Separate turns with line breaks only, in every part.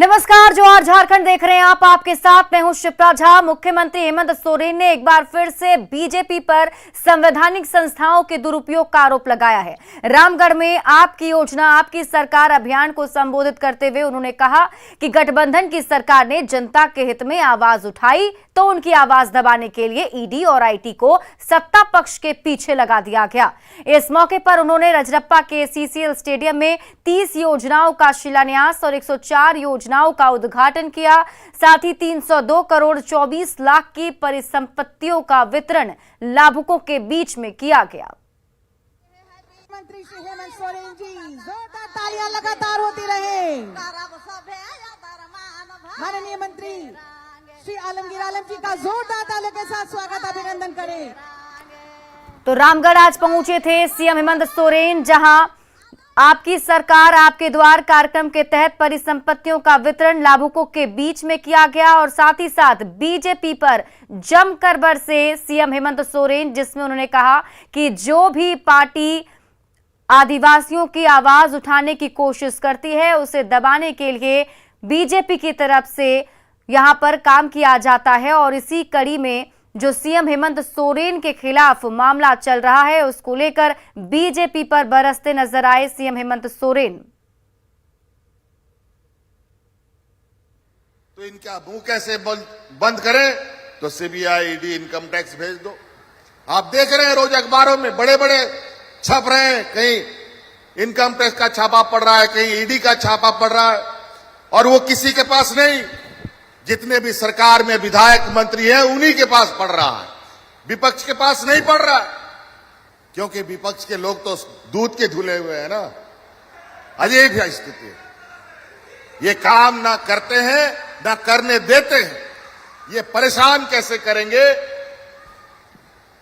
नमस्कार, जोहार झारखंड देख रहे हैं आप। आपके साथ मैं हूं शिप्रा झा। मुख्यमंत्री हेमंत सोरेन ने एक बार फिर से बीजेपी पर संवैधानिक संस्थाओं के दुरुपयोग का आरोप लगाया है। रामगढ़ में आपकी योजना आपकी सरकार अभियान को संबोधित करते हुए उन्होंने कहा कि गठबंधन की सरकार ने जनता के हित में आवाज उठाई तो उनकी आवाज दबाने के लिए ईडी और आईटी को सत्ता पक्ष के पीछे लगा दिया गया। इस मौके पर उन्होंने रजरप्पा के सीसीएल स्टेडियम में 30 योजनाओं का शिलान्यास और 104 योजनाओं का उद्घाटन किया। साथ ही 302 करोड़ 24 लाख की परिसंपत्तियों का वितरण लाभुकों के बीच में किया गया।
मंत्री श्री हेमंत सोरेन जी, जोरदार तालियां लगातार होती रहे। माननीय मंत्री श्री आलमगीर आलम जी का जोरदार तालियों के साथ स्वागत अभिनंदन करें।
तो रामगढ़ आज पहुंचे थे सीएम हेमंत सोरेन, जहां आपकी सरकार आपके द्वार कार्यक्रम के तहत परिसंपत्तियों का वितरण लाभुकों के बीच में किया गया और साथ ही साथ बीजेपी पर जमकर बरसे सीएम हेमंत सोरेन, जिसमें उन्होंने कहा कि जो भी पार्टी आदिवासियों की आवाज उठाने की कोशिश करती है उसे दबाने के लिए बीजेपी की तरफ से यहां पर काम किया जाता है। और इसी कड़ी में जो सीएम हेमंत सोरेन के खिलाफ मामला चल रहा है उसको लेकर बीजेपी पर बरसते नजर आए सीएम हेमंत सोरेन।
तो इनका मुंह कैसे बंद करें? तो सीबीआई, ईडी, इनकम टैक्स भेज दो। आप देख रहे हैं रोज अखबारों में बड़े बड़े छप रहे हैं, कहीं इनकम टैक्स का छापा पड़ रहा है, कहीं ईडी का छापा पड़ रहा है, और वो किसी के पास नहीं, जितने भी सरकार में विधायक मंत्री हैं उन्हीं के पास पड़ रहा है, विपक्ष के पास नहीं पड़ रहा है। क्योंकि विपक्ष के लोग तो दूध के धुले हुए हैं ना। अजीब है स्थिति है। ये काम ना करते हैं ना करने देते हैं। ये परेशान कैसे करेंगे?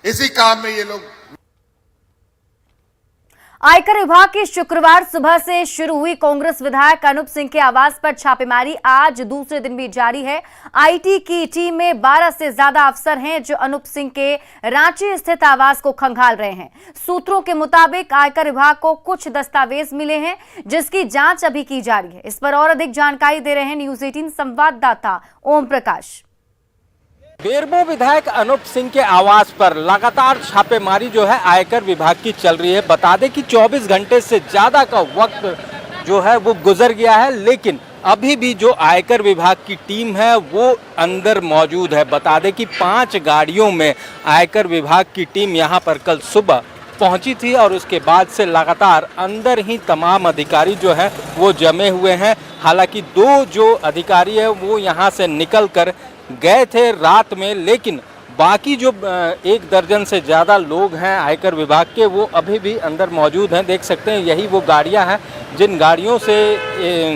इसी काम में ये लोग।
आयकर विभाग की शुक्रवार सुबह से शुरू हुई कांग्रेस विधायक अनूप सिंह के आवास पर छापेमारी आज दूसरे दिन भी जारी है। आईटी की टीम में 12 से ज्यादा अफसर हैं जो अनूप सिंह के रांची स्थित आवास को खंगाल रहे हैं। सूत्रों के मुताबिक आयकर विभाग को कुछ दस्तावेज मिले हैं जिसकी जांच अभी की जा रही है। इस पर और अधिक जानकारी दे रहे हैं न्यूज 18 संवाददाता ओम प्रकाश।
बेरमो विधायक अनूप सिंह के आवास पर लगातार छापेमारी जो है आयकर विभाग की चल रही है। बता दें कि 24 घंटे से ज़्यादा का वक्त जो है वो गुजर गया है, लेकिन अभी भी जो आयकर विभाग की टीम है वो अंदर मौजूद है। बता दें कि 5 गाड़ियों में आयकर विभाग की टीम यहां पर कल सुबह पहुंची थी और उसके बाद से लगातार अंदर ही तमाम अधिकारी जो हैं वो जमे हुए हैं। हालांकि 2 जो अधिकारी हैं वो यहां से निकल कर गए थे रात में, लेकिन बाकी जो 1 दर्जन से ज़्यादा लोग हैं आयकर विभाग के वो अभी भी अंदर मौजूद हैं। देख सकते हैं यही वो गाड़ियां हैं जिन गाड़ियों से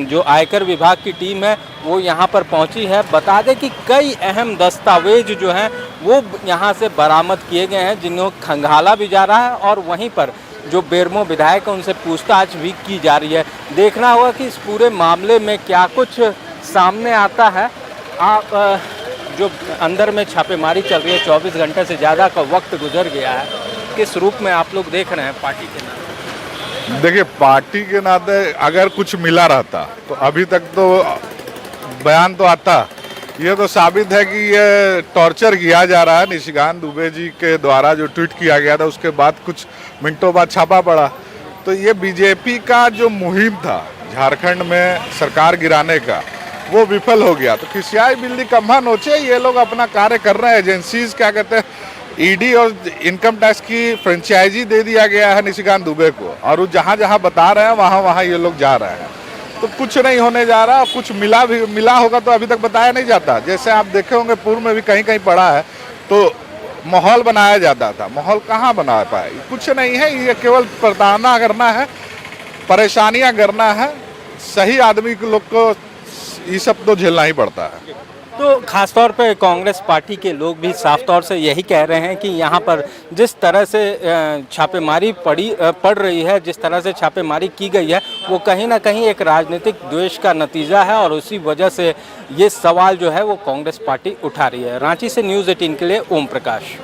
जो आयकर विभाग की टीम है वो यहां पर पहुंची है। बता दें कि कई अहम दस्तावेज जो हैं वो यहां से बरामद किए गए हैं जिन्हें खंगाला भी जा रहा है और वहीं पर जो बेरमो विधायक है उनसे पूछताछ भी की जा रही है। देखना होगा कि इस पूरे मामले में क्या कुछ सामने आता है। आप जो अंदर में छापेमारी चल रही है, 24 घंटे से ज़्यादा का वक्त गुजर गया है, किस रूप में आप लोग देख रहे हैं पार्टी के नाते?
देखिए, पार्टी के नाते अगर कुछ मिला रहता तो अभी तक तो बयान तो आता। ये तो साबित है कि ये टॉर्चर किया जा रहा है। निशिकांत दुबे जी के द्वारा जो ट्वीट किया गया था उसके बाद कुछ मिनटों बाद छापा पड़ा। तो ये बीजेपी का जो मुहिम था झारखंड में सरकार गिराने का वो विफल हो गया। तो खिसियाई बिल्ली कम्हा नोचे, ये लोग अपना कार्य कर रहे हैं। एजेंसीज क्या कहते हैं, ईडी और इनकम टैक्स की फ्रेंचाइजी दे दिया गया है निशिकांत दुबे को, और वो जहाँ जहाँ बता रहे हैं वहाँ वहाँ ये लोग जा रहे हैं। तो कुछ नहीं होने जा रहा। कुछ मिला होगा तो अभी तक बताया नहीं जाता। जैसे आप देखे होंगे पूर्व में भी कहीं कहीं पड़ा है तो माहौल बनाया जाता था। माहौल कहाँ बना पाए? कुछ नहीं है। ये केवल प्रताड़ना करना है, परेशानियाँ करना है। सही आदमी के लोग को ये सब तो झेलना ही पड़ता है।
तो खासतौर पे कांग्रेस पार्टी के लोग भी साफ तौर से यही कह रहे हैं कि यहाँ पर जिस तरह से छापेमारी पड़ रही है, जिस तरह से छापेमारी की गई है, वो कहीं ना कहीं एक राजनीतिक द्वेष का नतीजा है और उसी वजह से ये सवाल जो है वो कांग्रेस पार्टी उठा रही है। रांची से न्यूज़ 18 के लिए ओम प्रकाश।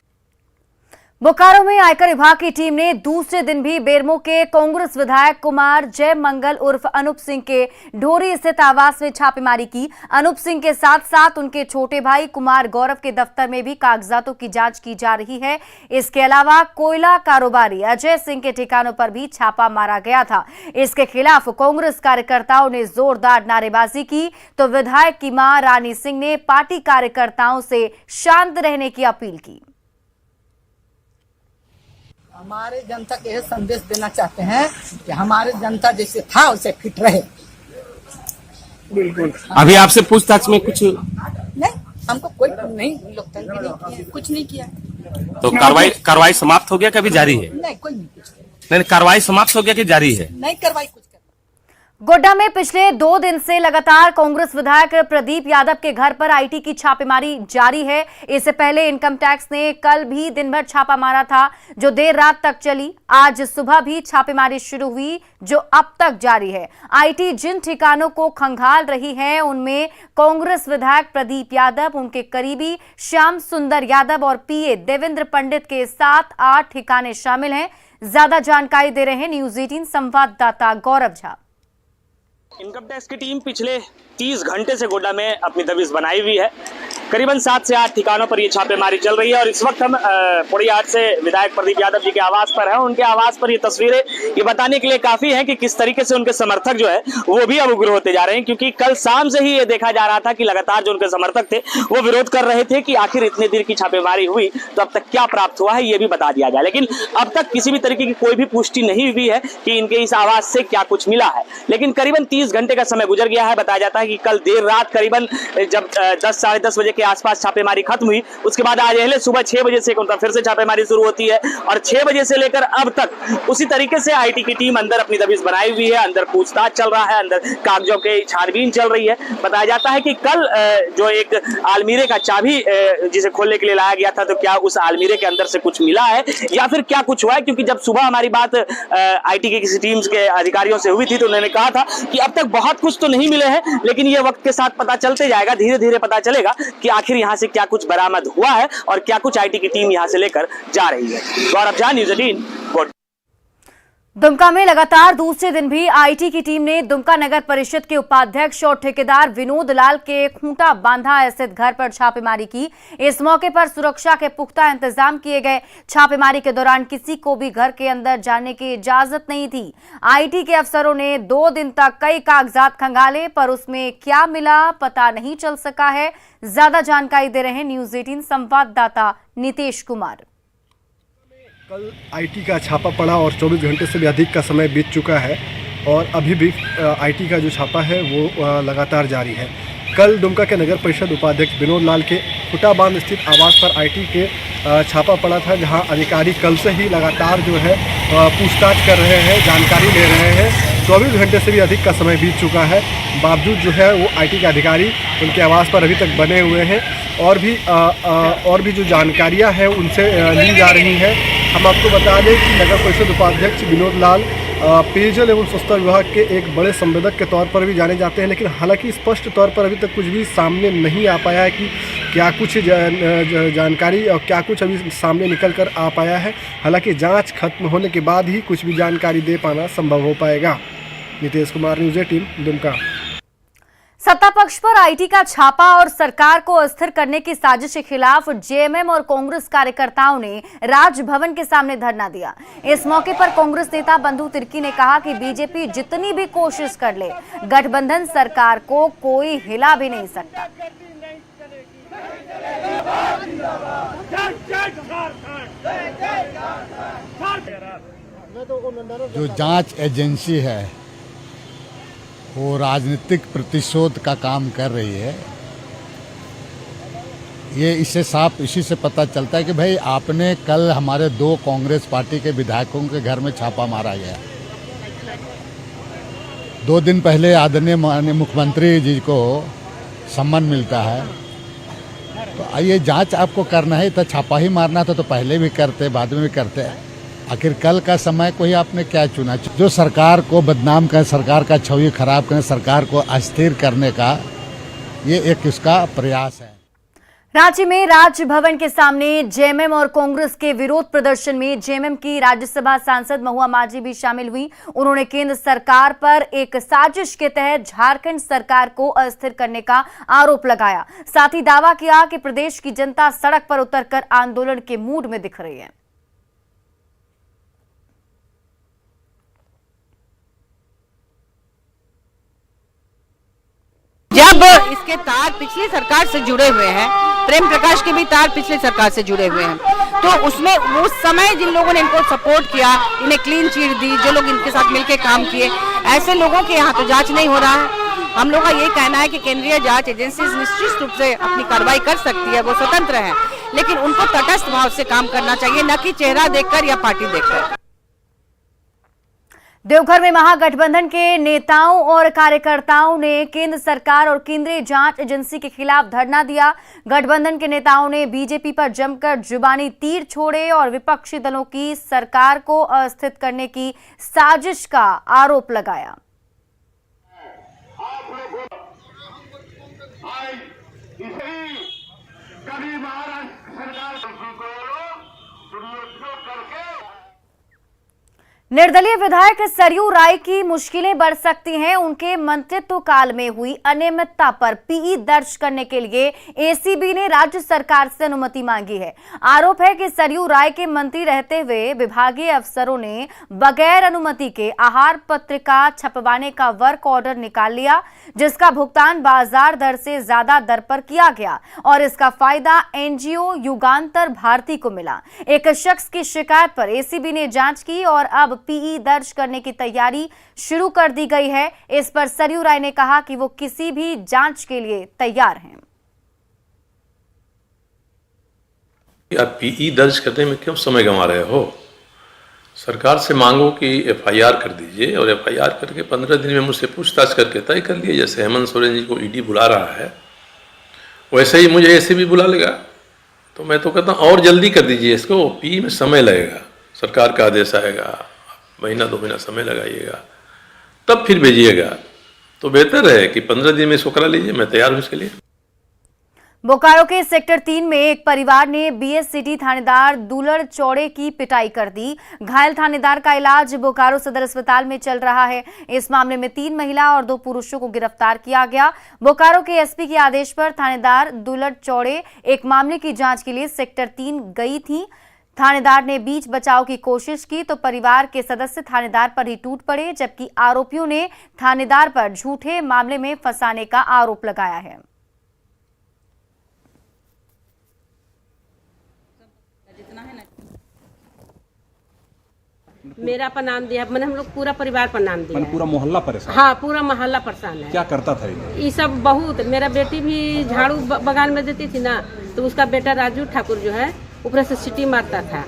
बोकारो में आयकर विभाग की टीम ने दूसरे दिन भी बेरमो के कांग्रेस विधायक कुमार जय मंगल उर्फ अनूप सिंह के ढोरी स्थित आवास में छापेमारी की। अनूप सिंह के साथ साथ उनके छोटे भाई कुमार गौरव के दफ्तर में भी कागजातों की जांच की जा रही है। इसके अलावा कोयला कारोबारी अजय सिंह के ठिकानों पर भी छापा मारा गया था। इसके खिलाफ कांग्रेस कार्यकर्ताओं ने जोरदार नारेबाजी की तो विधायक की मां रानी सिंह ने पार्टी कार्यकर्ताओं से शांत रहने की अपील की।
हमारे जनता को यह संदेश देना चाहते हैं कि हमारे जनता जैसे था वैसे फिट रहे।
बिल्कुल। अभी आपसे पूछताछ में कुछ
नहीं, हमको कोई नहीं, लोकतंत्र नहीं किया, कुछ नहीं किया।
तो कार्रवाई समाप्त हो गया कि अभी जारी है?
नहीं, कोई नहीं कुछ
नहीं, कार्रवाई समाप्त हो गया कि जारी है?
नहीं, कार्रवाई कुछ।
गोड्डा में पिछले 2 दिन से लगातार कांग्रेस विधायक प्रदीप यादव के घर पर आईटी की छापेमारी जारी है। इससे पहले इनकम टैक्स ने कल भी दिन भर छापा मारा था जो देर रात तक चली। आज सुबह भी छापेमारी शुरू हुई जो अब तक जारी है। आईटी जिन ठिकानों को खंगाल रही है उनमें कांग्रेस विधायक प्रदीप यादव, उनके करीबी श्याम सुंदर यादव और पीए देवेंद्र पंडित के 7-8 ठिकाने शामिल हैं। ज्यादा जानकारी दे रहे हैं न्यूज 18 संवाददाता गौरव झा।
इनकम टैक्स की टीम पिछले 30 घंटे से गोड्डा में अपनी दबिश बनाई हुई है। करीबन 7 से 8 ठिकानों पर ये छापेमारी चल रही है और इस वक्त हम पोड़ियाहाट से विधायक प्रदीप यादव जी के आवास पर हैं। उनके आवास पर ये तस्वीरें ये बताने के लिए काफी हैं कि किस तरीके से उनके समर्थक जो है वो भी अब उग्र होते जा रहे हैं, क्योंकि कल शाम से ही ये देखा जा रहा था कि लगातार जो उनके समर्थक थे वो विरोध कर रहे थे कि आखिर इतने देर की छापेमारी हुई तो अब तक क्या प्राप्त हुआ है ये भी बता दिया जाए। लेकिन अब तक किसी भी तरीके की कोई भी पुष्टि नहीं हुई है कि इनके इस आवास से क्या कुछ मिला है। लेकिन करीबन 30 घंटे का समय गुजर गया है। बताया जाता है कि कल देर रात करीबन जब 10 साढ़े 10 बजे के आसपास छापेमारी खत्म हुई, उसके बाद आज अहले सुबह 6 बजे से फिर से छापेमारी शुरू होती है और 6 बजे से लेकर अब तक उसी तरीके से आईटी की टीम अंदर अपनी दबिश बनाई हुई है। अंदर पूछताछ चल रहा है, अंदर कागजों की छानबीन चल रही है। बताया जाता है कि कल जो एक आलमीरे का चाबी जिसे खोलने के लिए लाया गया था, तो क्या उस आलमीरे के अंदर से कुछ मिला है या फिर क्या कुछ हुआ है, क्योंकि जब सुबह हमारी बात आईटी के किसी टीम के अधिकारियों से हुई थी तो उन्होंने कहा था कि अब तक बहुत कुछ तो नहीं मिले हैं, लेकिन ये वक्त के साथ पता चलते जाएगा, धीरे धीरे पता चलेगा कि आखिर यहाँ से क्या कुछ बरामद हुआ है और क्या कुछ आईटी की टीम यहाँ से लेकर जा रही है। गौरव झा, न्यूज 18।
दुमका में लगातार दूसरे दिन भी आईटी की टीम ने दुमका नगर परिषद के उपाध्यक्ष और ठेकेदार विनोद लाल के खूंटा बांधा स्थित घर पर छापेमारी की। इस मौके पर सुरक्षा के पुख्ता इंतजाम किए गए। छापेमारी के दौरान किसी को भी घर के अंदर जाने की इजाजत नहीं थी। आईटी के अफसरों ने 2 दिन तक कई कागजात खंगाले पर उसमें क्या मिला पता नहीं चल सका है। ज्यादा जानकारी दे रहे हैं न्यूज 18 संवाददाता नितेश कुमार।
कल आईटी का छापा पड़ा और 24 घंटे से भी अधिक का समय बीत चुका है और अभी भी आईटी का जो छापा है वो लगातार जारी है। कल दुमका के नगर परिषद उपाध्यक्ष विनोद लाल के खुटाबांध स्थित आवास पर आईटी के छापा पड़ा था, जहां अधिकारी कल से ही लगातार जो है पूछताछ कर रहे हैं, जानकारी ले रहे हैं। 24 घंटे से भी अधिक का समय बीत चुका है, बावजूद जो है वो आईटी के अधिकारी उनके आवास पर अभी तक बने हुए हैं और भी जो जानकारियां हैं उनसे ली जा रही हैं। हम आपको बता दें कि नगर परिषद उपाध्यक्ष विनोद लाल पेयजल एवं स्वच्छता विभाग के एक बड़े संवेदक के तौर पर भी जाने जाते हैं, लेकिन हालांकि स्पष्ट तौर पर अभी तक कुछ भी सामने नहीं आ पाया है कि क्या कुछ जानकारी और क्या कुछ अभी सामने निकल कर आ पाया है। हालांकि जांच खत्म होने के बाद ही कुछ भी जानकारी दे पाना संभव हो पाएगा। नितेश कुमार, न्यूज 18 दुमका।
सत्ता पक्ष पर आईटी का छापा और सरकार को अस्थिर करने की साजिश के खिलाफ जेएमएम और कांग्रेस कार्यकर्ताओं ने राजभवन के सामने धरना दिया। इस मौके पर कांग्रेस नेता बंधु तिर्की ने कहा कि बीजेपी जितनी भी कोशिश कर ले, गठबंधन सरकार को कोई हिला भी नहीं सकता।
जो जांच एजेंसी है वो राजनीतिक प्रतिशोध का काम कर रही है। ये इससे साफ इसी से पता चलता है कि भाई आपने कल हमारे 2 कांग्रेस पार्टी के विधायकों के घर में छापा मारा गया। 2 दिन पहले आदरणीय माननीय मुख्यमंत्री जी को सम्मान मिलता है, तो ये जांच आपको करना है तो छापा ही मारना था, तो पहले भी करते बाद में भी करते। आखिर कल का समय को ही आपने क्या चुना? जो सरकार को बदनाम करें, सरकार का छवि खराब करें, सरकार को अस्थिर करने का ये एक इसका प्रयास है।
रांची में राजभवन के सामने जेएमएम और कांग्रेस के विरोध प्रदर्शन में जेएमएम की राज्यसभा सांसद महुआ माझी भी शामिल हुई। उन्होंने केंद्र सरकार पर एक साजिश के तहत झारखंड सरकार को अस्थिर करने का आरोप लगाया। साथ ही दावा किया कि प्रदेश की जनता सड़क पर उतरकर आंदोलन के मूड में दिख रही है।
जब इसके तार पिछली सरकार से जुड़े हुए हैं, प्रेम प्रकाश के भी तार पिछली सरकार से जुड़े हुए हैं, तो उसमें उस समय जिन लोगों ने इनको सपोर्ट किया, इन्हें क्लीन चिट दी, जो लोग इनके साथ मिलकर काम किए, ऐसे लोगों के यहाँ तो जांच नहीं हो रहा है। हम लोग का ये कहना है कि केंद्रीय जांच एजेंसी निश्चित रूप से अपनी कार्रवाई कर सकती है, वो स्वतंत्र है, लेकिन उनको तटस्थ भाव से काम करना चाहिए, न कि चेहरा देखकर या पार्टी देखकर।
देवघर में महागठबंधन के नेताओं और कार्यकर्ताओं ने केंद्र सरकार और केंद्रीय जांच एजेंसी के खिलाफ धरना दिया। गठबंधन के नेताओं ने बीजेपी पर जमकर जुबानी तीर छोड़े और विपक्षी दलों की सरकार को अस्थिर करने की साजिश का आरोप लगाया। निर्दलीय विधायक सरयू राय की मुश्किलें बढ़ सकती हैं। उनके मंत्रित्व काल में हुई अनियमितता पर पीई दर्ज करने के लिए एसीबी ने राज्य सरकार से अनुमति मांगी है। आरोप है कि सरयू राय के मंत्री रहते हुए विभागीय अफसरों ने बगैर अनुमति के आहार पत्रिका छपवाने का वर्क ऑर्डर निकाल लिया, जिसका भुगतान बाजार दर से ज्यादा दर पर किया गया और इसका फायदा एनजीओ युगांतर भारती को मिला। एक शख्स की शिकायत पर एसीबी ने जांच की और अब पीई दर्ज करने की तैयारी शुरू कर दी गई है। इस पर सरयू राय ने कहा कि वो किसी भी जांच के लिए तैयार हैं।
आप पीई दर्ज करने में क्यों समय गंवा रहे हो? सरकार से मांगो कि एफआईआर कर दीजिए और एफआईआर करके 15 दिन में मुझसे पूछताछ करके तय कर लिए। जैसे हेमंत सोरेन जी को ईडी बुला रहा है, वैसे ही मुझे एसीबी बुला लेगा। तो मैं तो कहता हूँ और जल्दी कर दीजिए इसको। पीई में समय लगेगा, सरकार का आदेश आएगा, महीना 2 महीना समय लगाइएगा, तब फिर भेजिएगा। तो बेहतर है कि 15 दिन में इसको करा लीजिए। मैं तैयार हूं इसके लिए।
बोकारो के सेक्टर 3 में एक परिवार ने बीएससीटी थानेदार दुलड़ चौड़े की पिटाई कर दी। घायल थानेदार का इलाज बोकारो सदर अस्पताल में चल रहा है। इस मामले में 3 महिला और 2 पुरुषों को गिरफ्तार किया गया। बोकारो के एसपी के आदेश पर थानेदार दुलड़ चौड़े एक मामले की जांच के लिए सेक्टर 3 गई थी। थानेदार ने बीच बचाव की कोशिश की तो परिवार के सदस्य थानेदार पर ही टूट पड़े, जबकि आरोपियों ने थानेदार पर झूठे मामले में फंसाने का आरोप लगाया है।
मेरा पर नाम दिया, मैंने हम लोग पूरा परिवार पर नाम दिया।
पूरा मोहल्ला परेशान?
हाँ, पूरा मोहल्ला परेशान है।
क्या करता था
ये सब? बहुत। मेरा बेटी भी झाड़ू बगान में देती थी ना, तो उसका बेटा राजू ठाकुर जो है ऊपर से सीटी मारता था।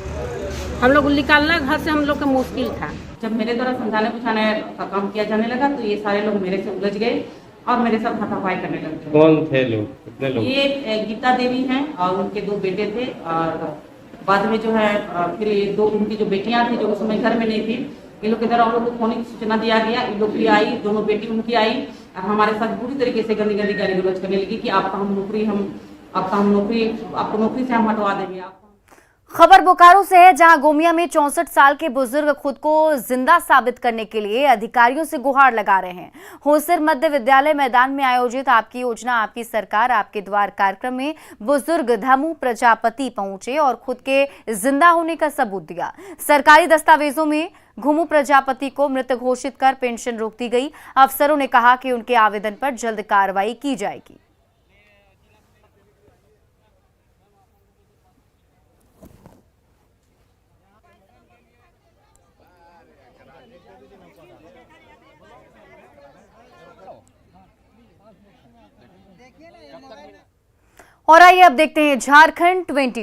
हम लोग निकालना घर से हम लोग का मुश्किल था।
जब मेरे द्वारा समझाने बुझाने का काम किया जाने लगा तो ये सारे लोग मेरे से उलझ गए और मेरे साथ हाथापाई करने लगे।
कौन थे लोग? कितने लोग?
ये गीता देवी हैं और उनके 2 बेटे थे, और बाद में जो है फिर ये 2 उनकी जो बेटियां थी जो उस समय घर में नहीं थी, इन लोग के द्वारा हम लोग को फोन की सूचना दिया गया। इन लोग भी आई, दोनों बेटी उनकी आई और हमारे साथ बुरी तरीके से गंदी गंदी गाली गलौज करने लगी कि आपको नौकरी से हम हटवा देंगे।
खबर बोकारो से है, जहां गोमिया में 64 साल के बुजुर्ग खुद को जिंदा साबित करने के लिए अधिकारियों से गुहार लगा रहे हैं। होसर मध्य विद्यालय मैदान में आयोजित आपकी योजना आपकी सरकार आपके द्वार कार्यक्रम में बुजुर्ग धमू प्रजापति पहुंचे और खुद के जिंदा होने का सबूत दिया। सरकारी दस्तावेजों में घुमू प्रजापति को मृत घोषित कर पेंशन रोक दी गई। अफसरों ने कहा कि उनके आवेदन पर जल्द कार्रवाई की जाएगी। और आइए अब देखते हैं झारखंड 2020।